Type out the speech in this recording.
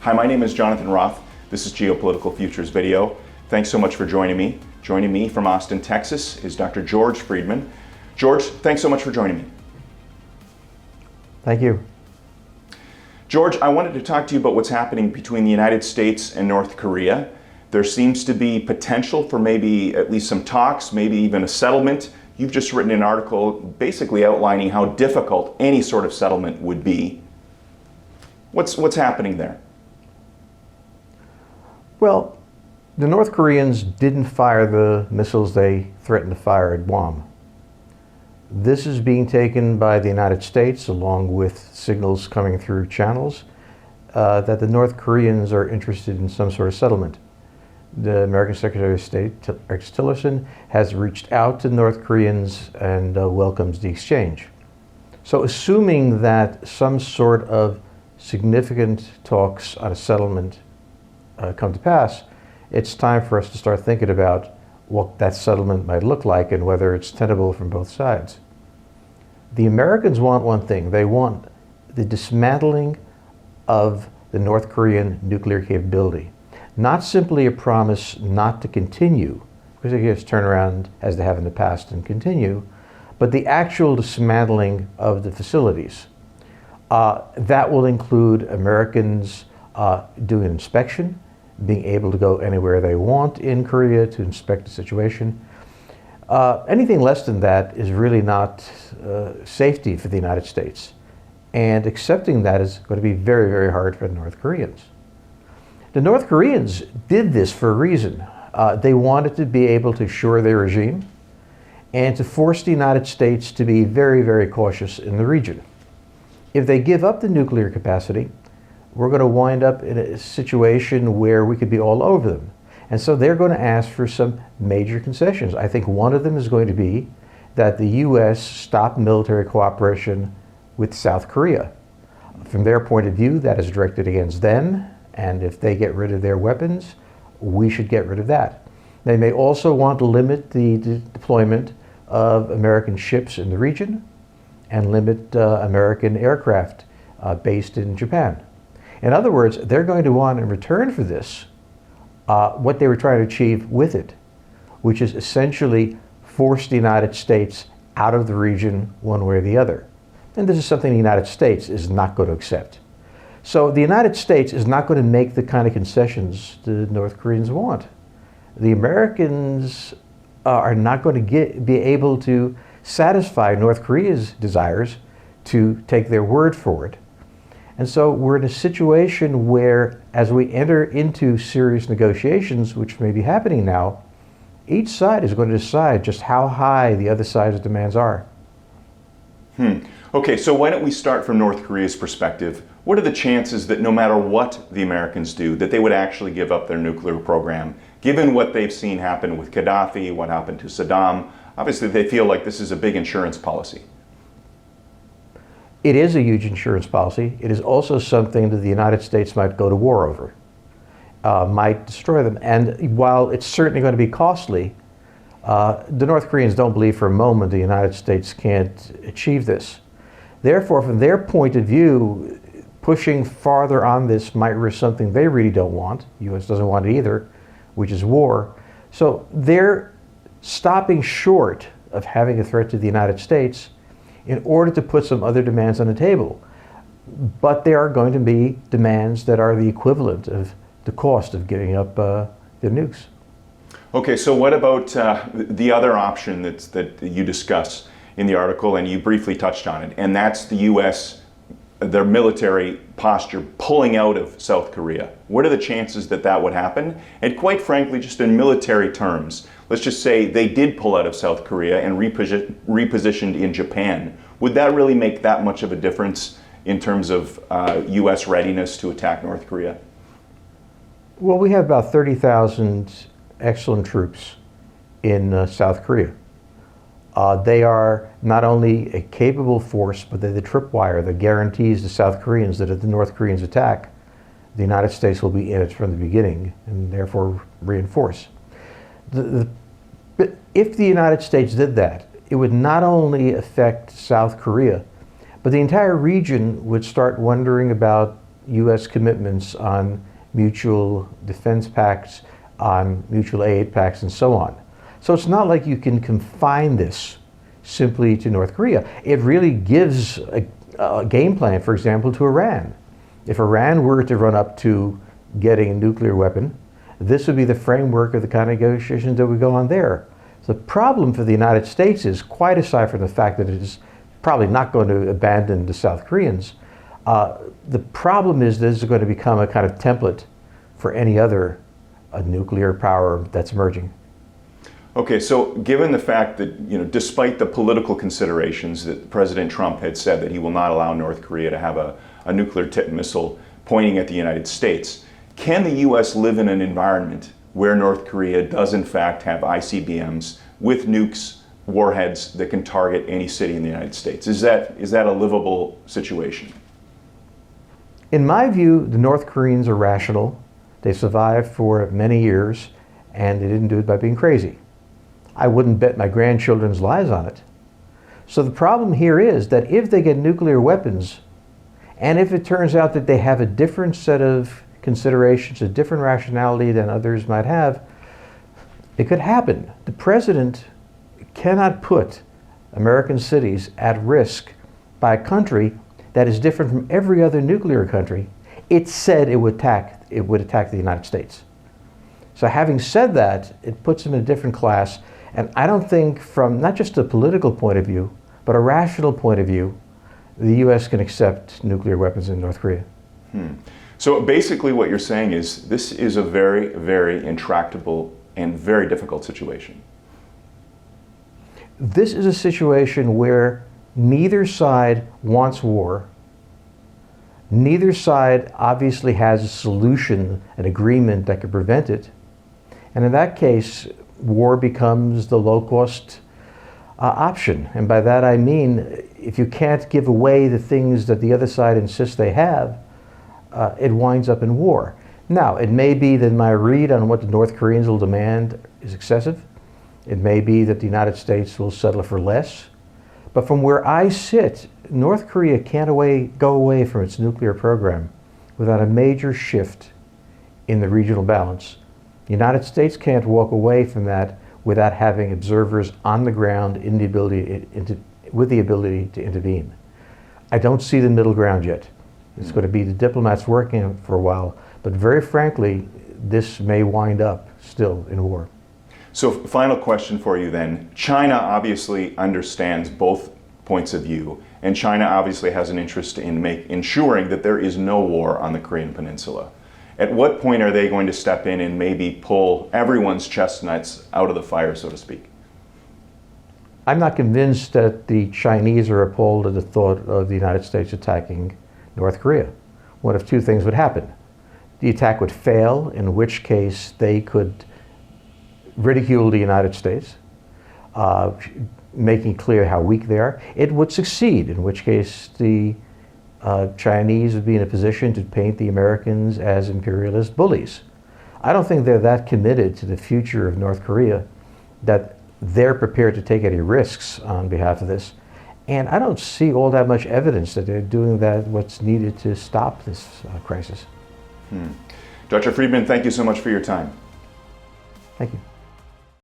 Hi, my name is Jonathan Roth. This is Geopolitical Futures Video. Thanks so much for joining me. Joining me from Austin, Texas is Dr. George Friedman. George, thanks so much for joining me. Thank you. George, I wanted to talk to you about what's happening between the United States and North Korea. There seems to be potential for maybe at least some talks, maybe even a settlement. You've just written an article basically outlining how difficult any sort of settlement would be. What's happening there? Well, the North Koreans didn't fire the missiles they threatened to fire at Guam. This is being taken by the United States, along with signals coming through channels, that the North Koreans are interested in some sort of settlement. The American Secretary of State, Rex Tillerson, has reached out to North Koreans and welcomes the exchange. So assuming that some sort of significant talks on a settlement come to pass, it's time for us to start thinking about what that settlement might look like and whether it's tenable from both sides. The Americans want one thing. They want the dismantling of the North Korean nuclear capability. Not simply a promise not to continue, because they just turn around as they have in the past and continue, but the actual dismantling of the facilities. That will include Americans doing an inspection, being able to go anywhere they want in Korea to inspect the situation. Anything less than that is really not safety for the United States. And accepting that is going to be very, very hard for the North Koreans. The North Koreans did this for a reason. They wanted to be able to assure their regime and to force the United States to be very, very cautious in the region. If they give up the nuclear capacity, we're going to wind up in a situation where we could be all over them. And so they're going to ask for some major concessions. I think one of them is going to be that the U.S. stop military cooperation with South Korea. From their point of view, that is directed against them, and if they get rid of their weapons, we should get rid of that. They may also want to limit the deployment of American ships in the region and limit American aircraft based in Japan. In other words, they're going to want in return for this what they were trying to achieve with it, which is essentially force the United States out of the region one way or the other. And this is something the United States is not going to accept. So the United States is not going to make the kind of concessions the North Koreans want. The Americans are not going to be able to satisfy North Korea's desires to take their word for it. And so we're in a situation where, as we enter into serious negotiations, which may be happening now, each side is going to decide just how high the other side's demands are. Okay, so why don't we start from North Korea's perspective? What are the chances that no matter what the Americans do, that they would actually give up their nuclear program, given what they've seen happen with Gaddafi, what happened to Saddam? Obviously, they feel like this is a big insurance policy. It is a huge insurance policy. It is also something that the United States might go to war over, might destroy them. And while it's certainly going to be costly, the North Koreans don't believe for a moment the United States can't achieve this. Therefore, from their point of view, pushing farther on this might risk something they really don't want. The U.S. doesn't want it either, which is war. So they're stopping short of having a threat to the United States in order to put some other demands on the table. But there are going to be demands that are the equivalent of the cost of giving up the nukes. Okay, so what about the other option that you discuss in the article, and you briefly touched on it, and that's the U.S., their military posture pulling out of South Korea? What are the chances that that would happen? And quite frankly, just in military terms, let's just say they did pull out of South Korea and repositioned in Japan. Would that really make that much of a difference in terms of U.S. readiness to attack North Korea? Well, we have about 30,000 excellent troops in South Korea. They are not only a capable force, but they're the tripwire that guarantees the South Koreans that if the North Koreans attack, the United States will be in it from the beginning and therefore reinforce. If the United States did that, it would not only affect South Korea, but the entire region would start wondering about U.S. commitments on mutual defense pacts, on mutual aid pacts, and so on. So it's not like you can confine this simply to North Korea. It really gives a game plan, for example, to Iran. If Iran were to run up to getting a nuclear weapon, this would be the framework of the kind of negotiations that would go on there. The problem for the United States is, quite aside from the fact that it is probably not going to abandon the South Koreans, the problem is this is going to become a kind of template for any other nuclear power that's emerging. Okay, so given the fact that, despite the political considerations that President Trump had said that he will not allow North Korea to have a nuclear tipped missile pointing at the United States, can the U.S. live in an environment where North Korea does in fact have ICBMs with nukes, warheads that can target any city in the United States? Is that a livable situation? In my view, the North Koreans are rational. They survived for many years, and they didn't do it by being crazy. I wouldn't bet my grandchildren's lives on it. So the problem here is that if they get nuclear weapons, and if it turns out that they have a different set of considerations, a different rationality than others might have, it could happen. The president cannot put American cities at risk by a country that is different from every other nuclear country. It said it would attack the United States. So having said that, it puts them in a different class. And I don't think, from not just a political point of view, but a rational point of view, the U.S. can accept nuclear weapons in North Korea. So basically what you're saying is this is a very, very intractable and very difficult situation. This is a situation where neither side wants war. Neither side obviously has a solution, an agreement that could prevent it. And in that case, war becomes the low-cost option. And by that I mean, if you can't give away the things that the other side insists they have, it winds up in war. Now, it may be that my read on what the North Koreans will demand is excessive. It may be that the United States will settle for less. But from where I sit, North Korea can't go away from its nuclear program without a major shift in the regional balance. The United States can't walk away from that without having observers on the ground with the ability to intervene. I don't see the middle ground yet. It's going to be the diplomats working for a while, but very frankly, this may wind up still in war. So final question for you then. China obviously understands both points of view, and China obviously has an interest in ensuring that there is no war on the Korean Peninsula. At what point are they going to step in and maybe pull everyone's chestnuts out of the fire, so to speak? I'm not convinced that the Chinese are appalled at the thought of the United States attacking North Korea. One of two things would happen. The attack would fail, in which case they could ridicule the United States, making clear how weak they are. It would succeed, in which case the Chinese would be in a position to paint the Americans as imperialist bullies. I don't think they're that committed to the future of North Korea that they're prepared to take any risks on behalf of this. And I don't see all that much evidence that they're doing what's needed to stop this crisis. Dr. Friedman, thank you so much for your time. Thank you.